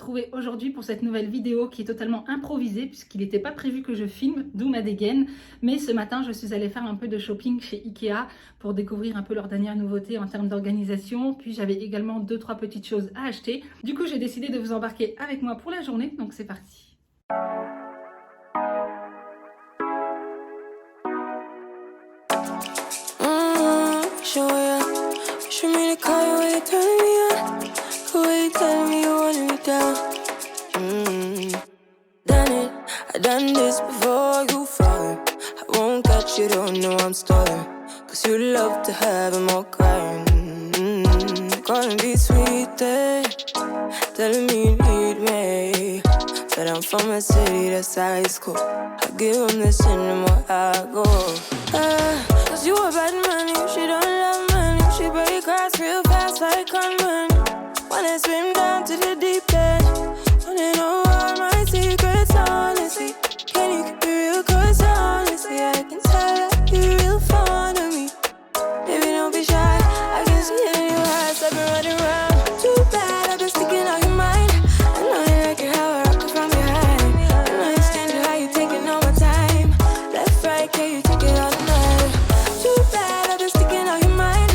retrouver aujourd'hui pour cette nouvelle vidéo qui est totalement improvisée puisqu'il n'était pas prévu que je filme, d'où ma dégaine. Mais ce matin, je suis allée faire un peu de shopping chez Ikea pour découvrir un peu leurs dernières nouveautés en termes d'organisation. Puis j'avais également 2-3 petites choses à acheter. Du coup, j'ai décidé de vous embarquer avec moi pour la journée, donc c'est parti. Show me the car, you way you turn me on. The way you tell me you want me down. Done it, I done this before you falling. I won't catch you, don't know I'm stalling. Cause you love to have them all crying. Calling be sweet, telling me you need me. But I'm from a city that's high school. I give them this and the more I go. Cause you a bad man, you she don't love money. She break grass real fast like conman. Wanna swim down to the deep end. Wanna know all my secrets, honestly. Can you keep it real? Cause honestly, I can tell that you're real fond of me. Baby, don't be shy, I can see it in your eyes. I've been running around. Too bad, I've been sticking out your mind. I know you like it how I rock it from behind. I know you stand it how you taking all my time. Left, right, can you take it all night? Too bad, I've been sticking out your mind. I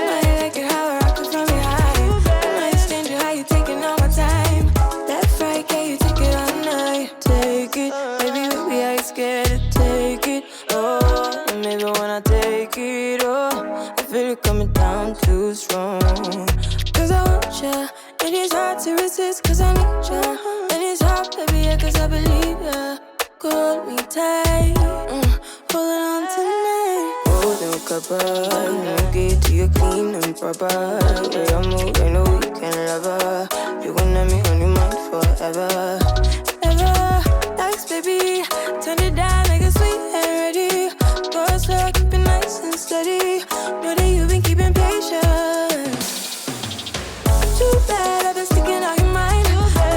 know you like it how I rock it from behind. I know you stand it how you taking all my time. Left, right, can you take it all night? Take it, baby, baby, I ain't scared to take it. Oh, and maybe when I take it, oh, I feel it coming down too strong. Cause I want ya, and it's hard to resist cause I need ya. And it's hard, baby, yeah, cause I believe ya. Hold me tight, holding on tonight. Holding a couple, get to you clean and proper. Way I move, I know you can love her. You gon' have me on your mind forever. Ever, thanks, baby. Turn it down like a sweet and ready. Go slow, keep it nice and steady. Know that you've been keeping patience. Too bad I've been sticking out your mind. I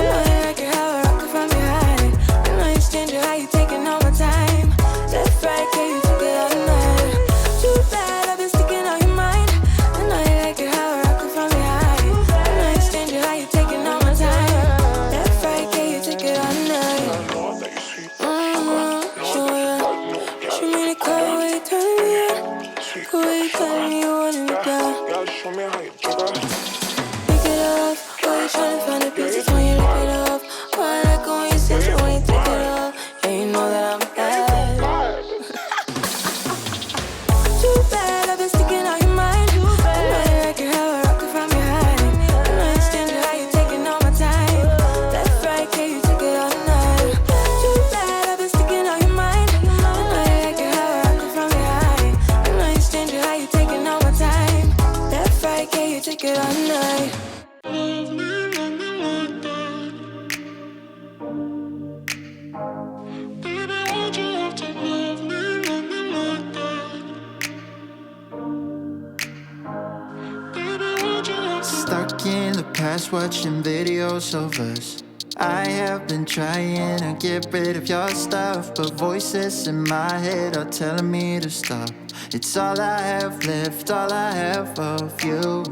know you like it how I rock it from behind. I know you stand it how you taking all my time. Left, right, can you take it all night? Too bad I've been sticking out your mind. I know you like it how I rock it from behind. I know you stand it how you taking all my time. Left, right, can you take it all night? Show me the car, way you turn me on. The way you tell me you want me down. Show me how you do Pick it up, why you tryna find the pieces when you lick it up? Why I like it when you sense it when you take it up? Yeah, you know that I'm bad. Too bad I've been sticking out your mind. I know you like it how I rock it from behind. I know you stand it how you taking all my time. Left, right, can you take it all night? Too bad I've been sticking out your mind. I know you like it how I rock it from behind. I know you stand it how you taking all my time. Left, right, can you take it all night? Stuck in the past watching videos of us. I have been trying to get rid of your stuff, but voices in my head are telling me to stop. It's all I have left, all I have of you.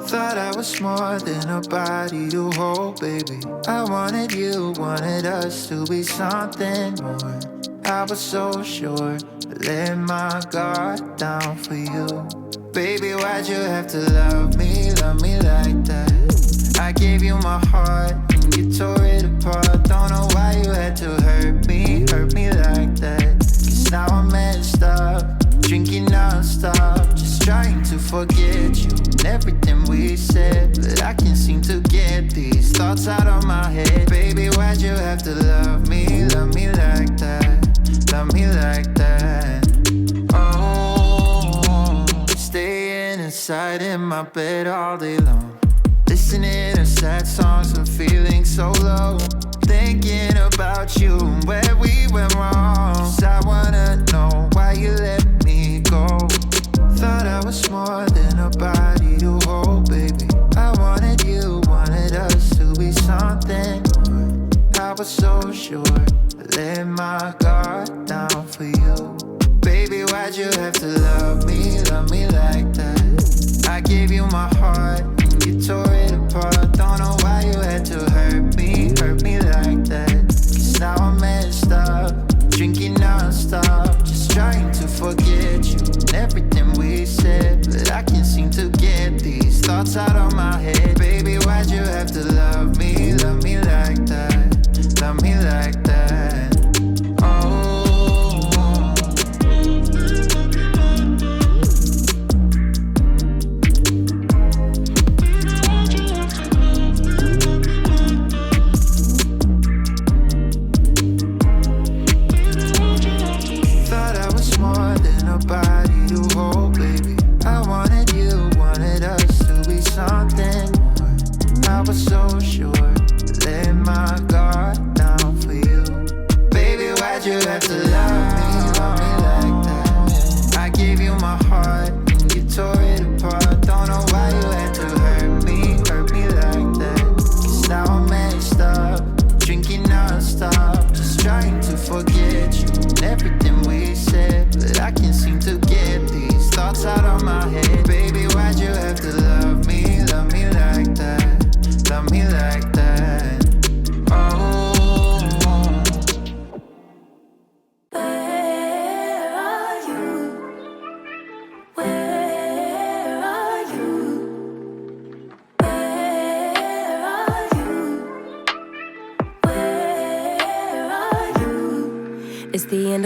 Thought I was more than a body to hold, baby. I wanted you, wanted us to be something more. I was so sure, I let my guard down for you. Baby, why'd you have to love me like that? I gave you my heart and you tore it apart. Don't know why you had to hurt me like that. Cause now I'm messed up, drinking non-stop, just trying to forget you and everything we said. But I can't seem to get these thoughts out of my head. Baby, why'd you have to love me like that? Love me like that. Oh, staying inside in my bed all day long, listening to sad songs and feeling so low, thinking about you and where we went wrong. 'Cause I wanna know why you let me go. Thought I was more than a body to hold, baby. I wanted you, wanted us to be something more. I was so sure, I let my guard down for you. Baby, why'd you have to love me like that? I gave you my heart and you tore it apart. Don't know why you had to hurt me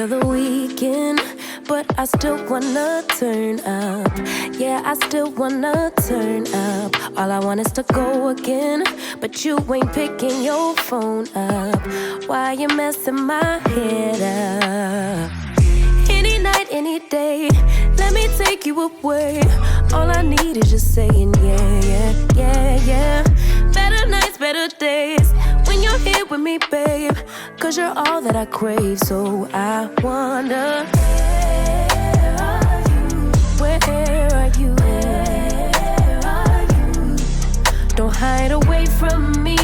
end of the weekend, but I still wanna turn up. Yeah, I still wanna turn up. All I want is to go again, but you ain't picking your phone up. Why you messing my head up? Any night, any day, let me take you away. All I need is just saying yeah, yeah, yeah, yeah. Better nights, better days, when you're here with me, babe. Cause you're all that I crave, so I wonder, where are you? Where are you? Don't hide away from me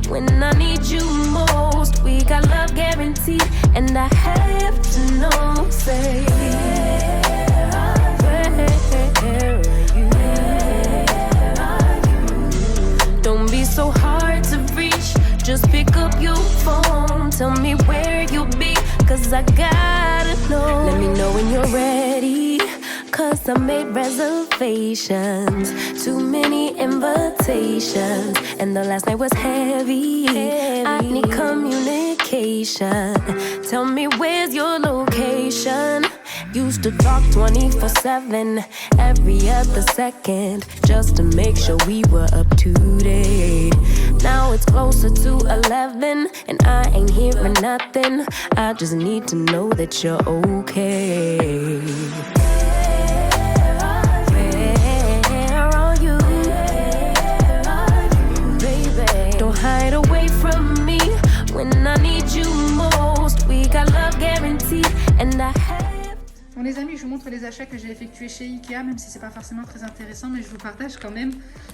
when I need you most. We got love guaranteed, and I have to know, say, where are you? Don't be so hard to reach, just pick up your phone. Tell me where you'll be, cause I gotta know. Let me know when you're ready, cause I made reservations. Too many invitations, and the last night was heavy. I need communication. Tell me where's your location. Used to talk 24/7, every other second, just to make sure we were up to date. Now it's closer to 11, and I ain't hearing nothing. I just need to know that you're okay. Where are you? Baby, don't hide away from me when I need you most. We got love guaranteed, and I have. Bon les amis, je vous montre les achats que j'ai effectués chez Ikea, même si c'est pas forcément très intéressant, mais je vous partage quand même.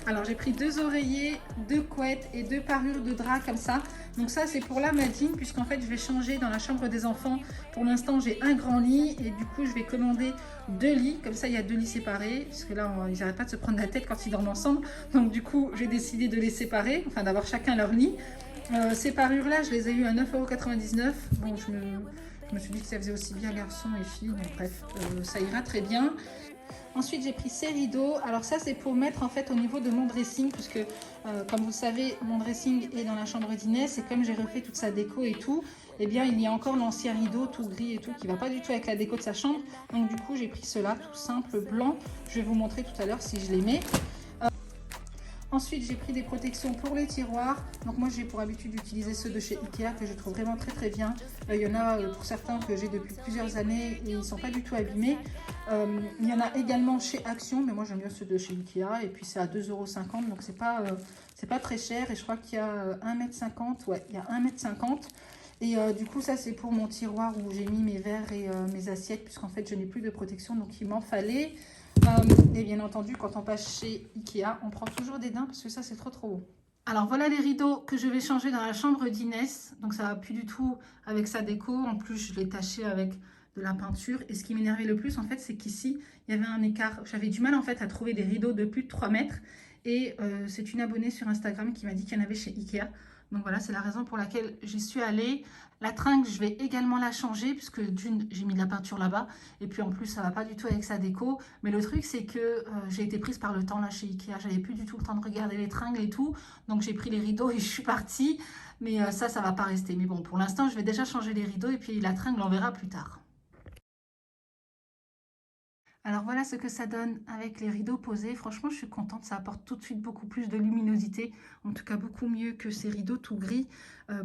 Alors j'ai pris 2 oreillers, 2 couettes et 2 parures de drap comme ça. Donc ça c'est pour la Madine, puisqu'en fait je vais changer dans la chambre des enfants. Pour l'instant j'ai un grand lit et du coup je vais commander 2 lits. Comme ça il y a 2 lits séparés, parce que là ils n'arrêtent pas de se prendre la tête quand ils dorment ensemble. Donc du coup j'ai décidé de les séparer, enfin d'avoir chacun leur lit. Ces parures là je les ai eues à 9,99 €. Bon je me suis dit que ça faisait aussi bien garçons et filles, donc bref, ça ira très bien. Ensuite, j'ai pris ces rideaux. Alors ça, c'est pour mettre en fait au niveau de mon dressing, puisque comme vous le savez, mon dressing est dans la chambre d'Inès, et comme j'ai refait toute sa déco et tout, eh bien, il y a encore l'ancien rideau tout gris et tout, qui va pas du tout avec la déco de sa chambre. Donc du coup, j'ai pris cela, tout simple, blanc. Je vais vous montrer tout à l'heure si je les mets. Ensuite, j'ai pris des protections pour les tiroirs. Donc moi, j'ai pour habitude d'utiliser ceux de chez Ikea que je trouve vraiment très très bien. Il y en a pour certains que j'ai depuis plusieurs années et ils ne sont pas du tout abîmés. Il y en a également chez Action, mais moi j'aime bien ceux de chez Ikea. Et puis c'est à 2,50 €, donc c'est pas très cher. Et je crois qu'il y a 1,50 m. Ouais, il y a 1,50 m. Et du coup, ça c'est pour mon tiroir où j'ai mis mes verres et mes assiettes, puisqu'en fait je n'ai plus de protection, donc il m'en fallait. Et bien entendu, quand on passe chez Ikea, on prend toujours des daims parce que ça c'est trop beau. Alors voilà les rideaux que je vais changer dans la chambre d'Inès. Donc ça va plus du tout avec sa déco. En plus je l'ai taché avec de la peinture. Et ce qui m'énervait le plus en fait, c'est qu'ici il y avait un écart. J'avais du mal en fait à trouver des rideaux de plus de 3 mètres. Et c'est une abonnée sur Instagram qui m'a dit qu'il y en avait chez Ikea. Donc voilà, c'est la raison pour laquelle j'y suis allée. La tringle, je vais également la changer puisque d'une, j'ai mis de la peinture là-bas. Et puis en plus, ça va pas du tout avec sa déco. Mais le truc, c'est que j'ai été prise par le temps là chez Ikea. J'avais plus du tout le temps de regarder les tringles et tout. Donc j'ai pris les rideaux et je suis partie. Mais ça va pas rester. Mais bon, pour l'instant, je vais déjà changer les rideaux et puis la tringle, on verra plus tard. Alors voilà ce que ça donne avec les rideaux posés. Franchement, je suis contente. Ça apporte tout de suite beaucoup plus de luminosité. En tout cas, beaucoup mieux que ces rideaux tout gris.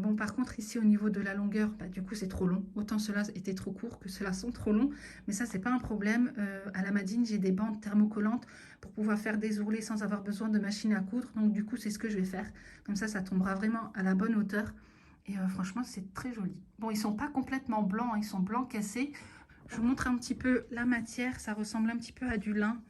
Bon, par contre, ici, au niveau de la longueur, du coup, c'est trop long. Autant ceux-là étaient trop courts que ceux-là sont trop longs. Mais ça, c'est pas un problème. À la Madine, j'ai des bandes thermocollantes pour pouvoir faire des ourlets sans avoir besoin de machine à coudre. Donc, du coup, c'est ce que je vais faire. Comme ça tombera vraiment à la bonne hauteur. Et franchement, c'est très joli. Bon, ils sont pas complètement blancs. Ils sont blancs cassés. Je vous montre un petit peu la matière, ça ressemble un petit peu à du lin.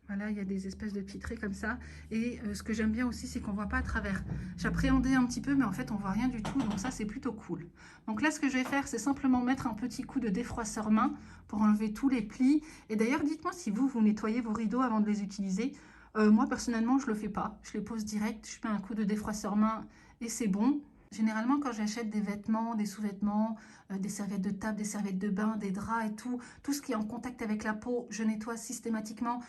Voilà, il y a des espèces de petits traits comme ça. Et ce que j'aime bien aussi, c'est qu'on ne voit pas à travers. J'appréhendais un petit peu, mais en fait, on ne voit rien du tout. Donc ça, c'est plutôt cool. Donc là, ce que je vais faire, c'est simplement mettre un petit coup de défroisseur main pour enlever tous les plis. Et d'ailleurs, dites-moi si vous nettoyez vos rideaux avant de les utiliser. Moi, personnellement, je ne le fais pas. Je les pose direct, je mets un coup de défroisseur main et c'est bon. Généralement, quand j'achète des vêtements, des sous-vêtements, des serviettes de table, des serviettes de bain, des draps et tout ce qui est en contact avec la peau, je nettoie systématiquement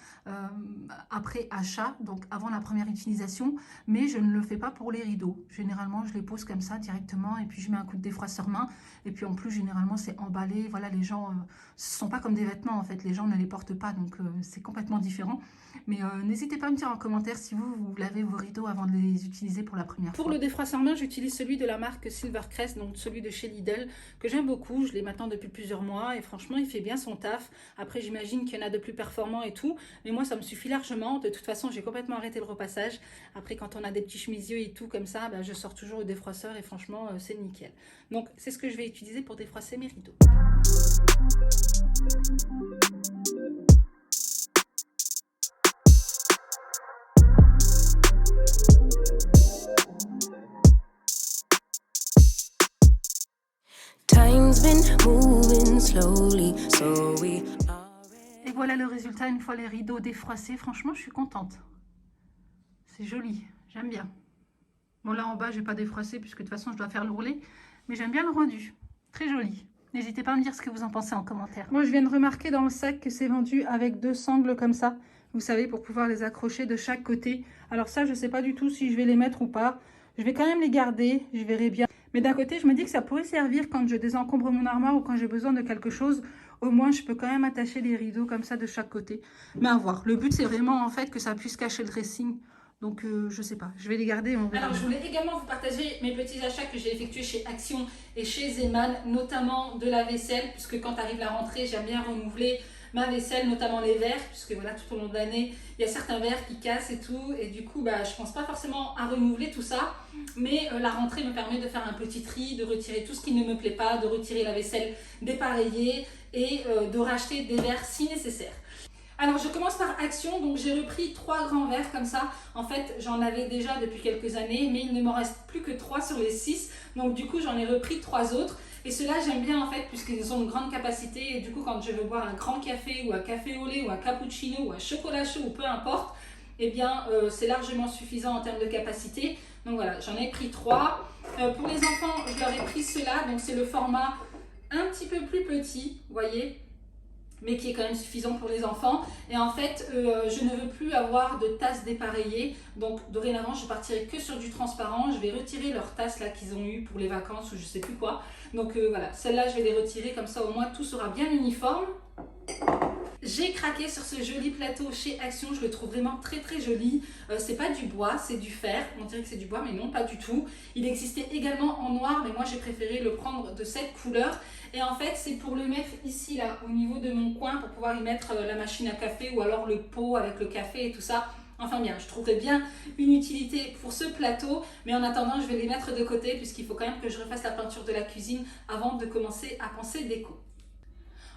après achat, donc avant la première utilisation, mais je ne le fais pas pour les rideaux. Généralement, je les pose comme ça directement et puis je mets un coup de défroisseur main. Et puis en plus, généralement, c'est emballé. Voilà, les gens, ce ne sont pas comme des vêtements en fait. Les gens ne les portent pas, donc c'est complètement différent. Mais n'hésitez pas à me dire en commentaire si vous lavez vos rideaux avant de les utiliser pour la première fois. Pour le défroisseur main, j'utilise celui de la marque Silvercrest, donc celui de chez Lidl, que j'aime beaucoup. Je l'ai maintenant depuis plusieurs mois et franchement, il fait bien son taf. Après, j'imagine qu'il y en a de plus performants et tout, mais moi, ça me suffit largement. De toute façon, j'ai complètement arrêté le repassage. Après, quand on a des petits chemisiers et tout comme ça, je sors toujours le défroisseur et franchement, c'est nickel. Donc, c'est ce que je vais utiliser pour défroisser mes rideaux. Time's been moving slowly, so we Et voilà le résultat une fois les rideaux défroissés. Franchement, je suis contente. C'est joli, j'aime bien. Bon, là en bas, j'ai pas défroissé puisque de toute façon, je dois faire le roulé. Mais j'aime bien le rendu. Très joli. N'hésitez pas à me dire ce que vous en pensez en commentaire. Moi, je viens de remarquer dans le sac que c'est vendu avec 2 sangles comme ça. Vous savez, pour pouvoir les accrocher de chaque côté. Alors ça, je sais pas du tout si je vais les mettre ou pas. Je vais quand même les garder, je verrai bien. Mais d'un côté, je me dis que ça pourrait servir quand je désencombre mon armoire ou quand j'ai besoin de quelque chose. Au moins, je peux quand même attacher les rideaux comme ça de chaque côté. Mais à voir. Le but, c'est vraiment en fait que ça puisse cacher le dressing. Donc, je sais pas. Je vais les garder et on verra. Alors, je voulais également vous partager mes petits achats que j'ai effectués chez Action et chez Zeman, notamment de la vaisselle, puisque quand arrive la rentrée, j'aime bien renouveler ma vaisselle, notamment les verres, puisque voilà, tout au long de l'année, il y a certains verres qui cassent et tout, et du coup, je pense pas forcément à renouveler tout ça, mais la rentrée me permet de faire un petit tri, de retirer tout ce qui ne me plaît pas, de retirer la vaisselle dépareillée et de racheter des verres si nécessaire. Alors, je commence par Action, donc j'ai repris 3 grands verres comme ça. En fait, j'en avais déjà depuis quelques années, mais il ne me reste plus que 3 sur les 6, donc du coup, j'en ai repris 3 autres. Et ceux-là, j'aime bien en fait, puisqu'ils ont une grande capacité. Et du coup, quand je veux boire un grand café, ou un café au lait, ou un cappuccino, ou un chocolat chaud, ou peu importe, eh bien, c'est largement suffisant en termes de capacité. Donc voilà, j'en ai pris 3. Pour les enfants, je leur ai pris ceux-là. Donc c'est le format un petit peu plus petit, vous voyez, mais qui est quand même suffisant pour les enfants. Et en fait, je ne veux plus avoir de tasses dépareillées. Donc dorénavant, je partirai que sur du transparent. Je vais retirer leurs tasses là qu'ils ont eues pour les vacances ou je sais plus quoi. Donc voilà, celles-là, je vais les retirer. Comme ça, au moins, tout sera bien uniforme. J'ai craqué sur ce joli plateau chez Action, je le trouve vraiment très très joli. C'est pas du bois, c'est du fer. On dirait que c'est du bois, mais non, pas du tout. Il existait également en noir, mais moi j'ai préféré le prendre de cette couleur. Et en fait, c'est pour le mettre ici, là, au niveau de mon coin, pour pouvoir y mettre la machine à café ou alors le pot avec le café et tout ça. Enfin bien, je trouverais bien une utilité pour ce plateau, mais en attendant, je vais les mettre de côté puisqu'il faut quand même que je refasse la peinture de la cuisine avant de commencer à penser déco.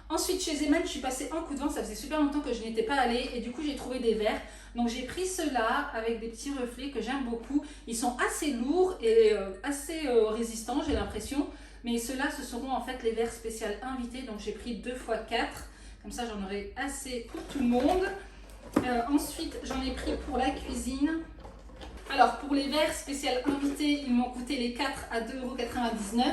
Ensuite, chez Zeman, je suis passée en coup de vent, ça faisait super longtemps que je n'étais pas allée et du coup, j'ai trouvé des verres. Donc, j'ai pris ceux-là avec des petits reflets que j'aime beaucoup. Ils sont assez lourds et assez résistants, j'ai l'impression. Mais ceux-là, ce seront en fait les verres spéciaux invités. Donc, j'ai pris 2 x 4. Comme ça, j'en aurai assez pour tout le monde. Ensuite, j'en ai pris pour la cuisine. Alors, pour les verres spéciaux invités, ils m'ont coûté les 4 à 2,99 €.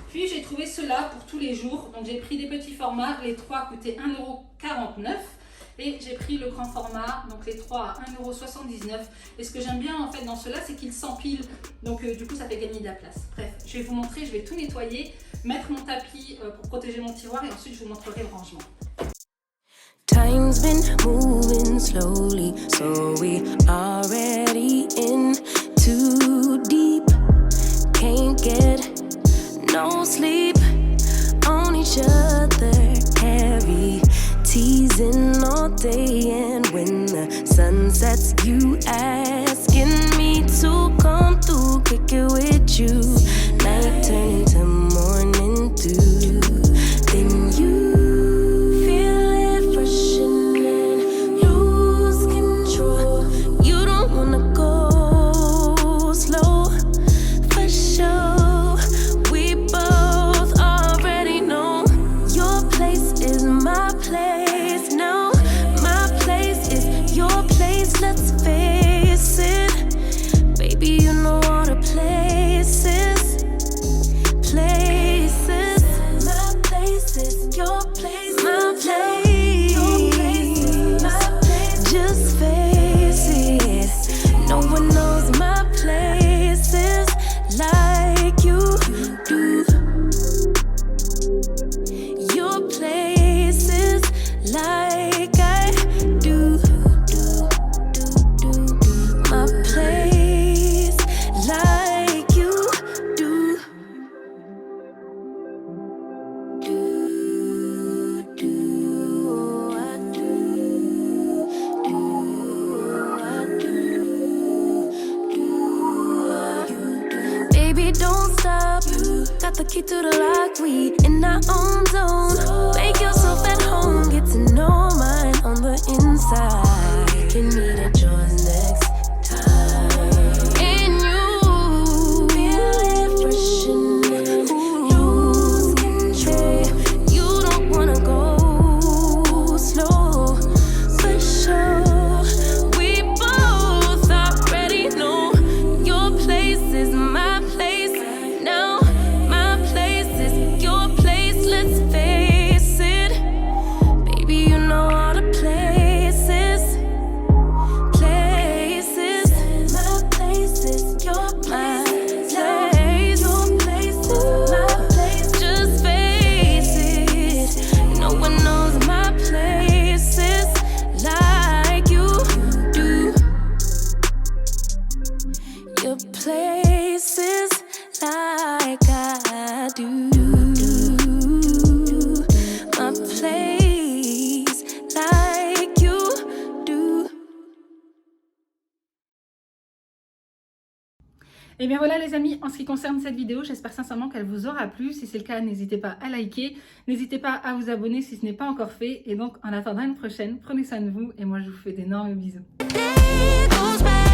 Puis, j'ai trouvé ceux-là pour tous les jours. Donc, j'ai pris des petits formats. Les 3 coûtaient 1,49 €. Et j'ai pris le grand format, donc les 3 à 1,79 €. Et ce que j'aime bien en fait dans ceux-là, c'est qu'ils s'empilent. Donc, du coup, ça fait gagner de la place. Bref, je vais vous montrer, je vais tout nettoyer, mettre mon tapis pour protéger mon tiroir et ensuite, je vous montrerai le rangement. Time's been moving slowly, so we already in too deep. Can't get no sleep on each other, heavy teasing all day. And when the sun sets, you asking me to come through, kick it with you. Night turning to morning dew, then you let's face it, baby, you know all the places. got the key to the lock, we in our own zone. Make yourself at home, get to know mine on the inside. We can meet at yours next time. And you feel it fresh and lose control. You don't wanna go slow, for sure. We both already know your place is my place. Now my place is your place. Let's face it, baby. You know all the places. My place is your place. Your place is my place. Just face it. No one knows my places like you do. Your places like I do. My place like you do. Et bien voilà les amis, en ce qui concerne cette vidéo, j'espère sincèrement qu'elle vous aura plu. Si c'est le cas, n'hésitez pas à liker, n'hésitez pas à vous abonner si ce n'est pas encore fait. Et donc en attendant une prochaine, prenez soin de vous et moi je vous fais d'énormes bisous. Day goes by.